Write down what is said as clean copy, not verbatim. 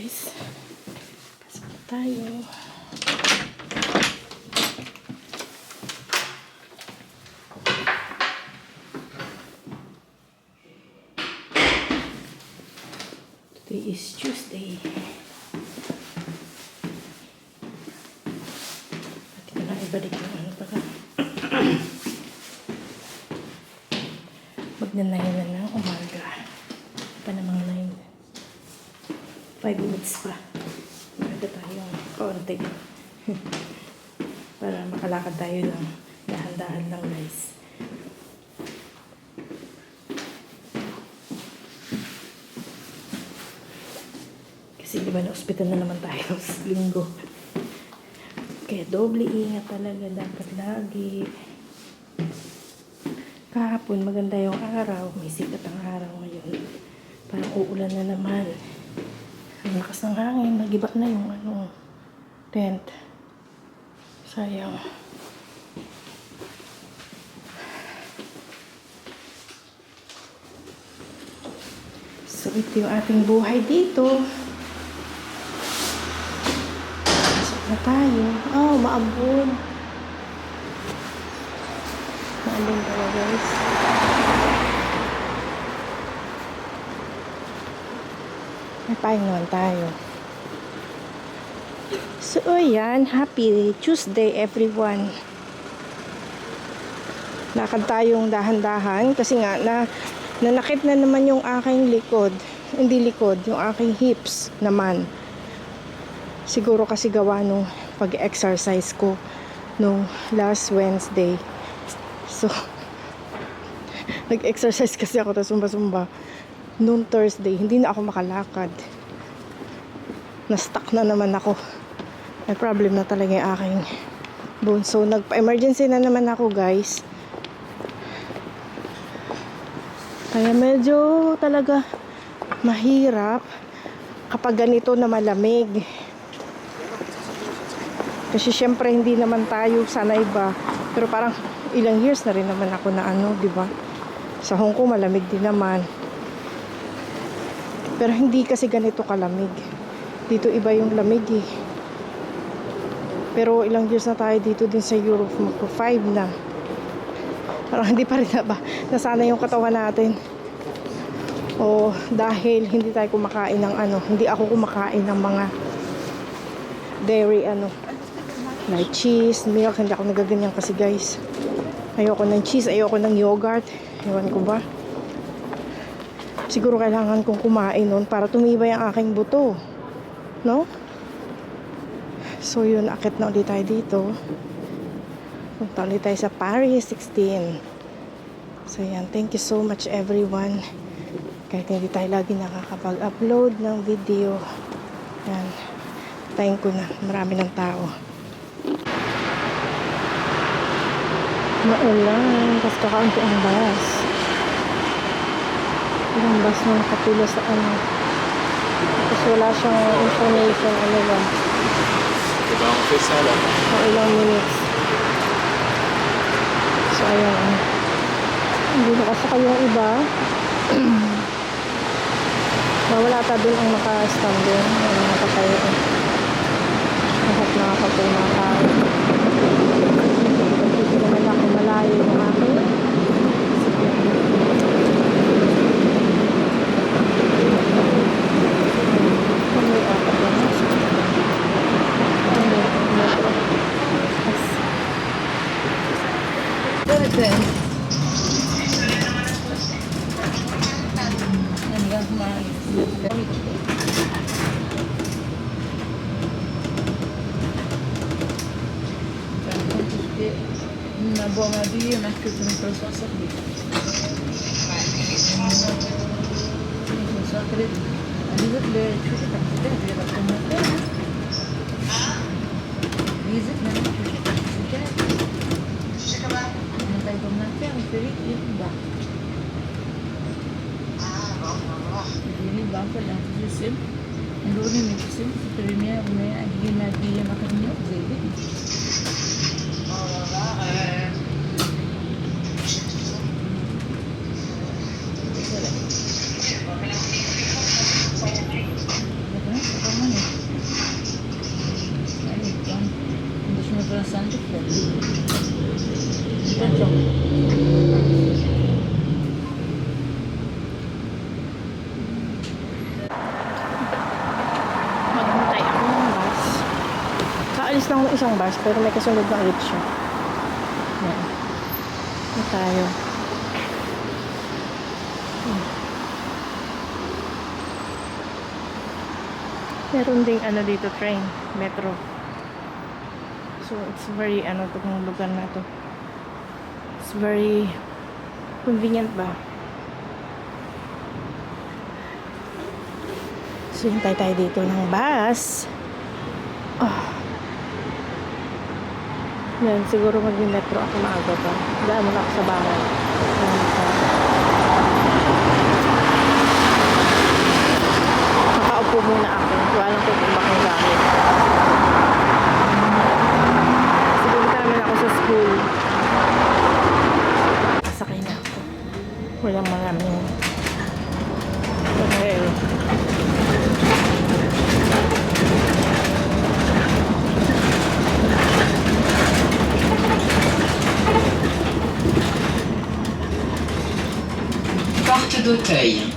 guys. Pasok na tayo. Today is Tuesday. Pati ko na ibalik yung ano pala. Magnanayin na ng umaga. Pa namang 5 minutes pa. Maganda tayo konti. Para makalakad tayo lang. Dahan-dahan lang guys. Kasi diba na ospital na naman tayo sa linggo. Kaya doble ingat talaga dapat lagi. Kahapon maganda yung araw. May sikat ang araw ngayon. Parang uulan na naman. Ang lakas ng hangin. Nag-iba na yung tent. Sayang. So ito yung ating buhay dito. Pasok na tayo. Oh, maambon. Maambon tayo guys. May paing naman tayo. So, ayan. Happy Tuesday, everyone. Lakad tayong dahan-dahan. Kasi nga, nanakit na naman yung aking likod. Hindi likod, yung aking hips naman. Siguro kasi gawa nung pag-exercise ko nung last Wednesday. So, nag-exercise kasi ako, tapos sumba-sumba. Noong Thursday, hindi na ako makalakad. Na-stuck na naman ako. May problem na talaga yung aking bone. So, nagpa-emergency na naman ako, guys. Kaya medyo talaga mahirap kapag ganito na malamig. Kasi syempre, hindi naman tayo sanay ba. Pero parang ilang years na rin naman ako na di ba? Sa Hong Kong, malamig din naman. Pero hindi kasi ganito kalamig. Dito iba yung lamig eh. Pero ilang years na tayo dito din sa Europe. Magpo 5 na. Parang hindi pa rin na ba nasana yung katawan natin. O dahil hindi tayo kumakain ng hindi ako kumakain ng mga dairy like cheese, milk. Hindi ako nagaganyan kasi guys. Ayoko ng cheese, ayoko ng yogurt. Ewan ko ba. Siguro kailangan kong kumain nun para tumibay ang aking buto. No? So yun, akit na ulit tayo dito. Punta ulit tayo sa Paris 16. So yan, thank you so much everyone. Kahit hindi tayo lagi nakakapag-upload ng video. Yan. Tayin ko na. Marami ng tao. Maulan. Tapos kakaunti ang bus. Yung bus na nakapila sa Tapos wala siyang information ba. Diba ang office sala? Ilang minutes. So ayan. Hindi nakasakay yung iba. Wala ta dun ang naka-stand dun. Wala nakatayo. Lahat nakakapay na tao. Dito naman ako malayo yung akin. Bon, on m'a dit, on a que tu ne peux pas sortir. lang ng isang bus, pero may kasunod na ulit siya. Yan. Ito tayo. Meron ding ano dito, train, metro. So, it's very, itong lugar na to. It's very convenient ba? So, hintay tayo dito ng bus. Oh. Yan, siguro mag-metro ako maaga pa. Daan muna ako sa bahay. Makaupo muna ako. Walang tutumbak ng gamit. Siguro naman ako sa school. Pasakay na ako. Walang maraming. Okay. Porte d'Auteuil.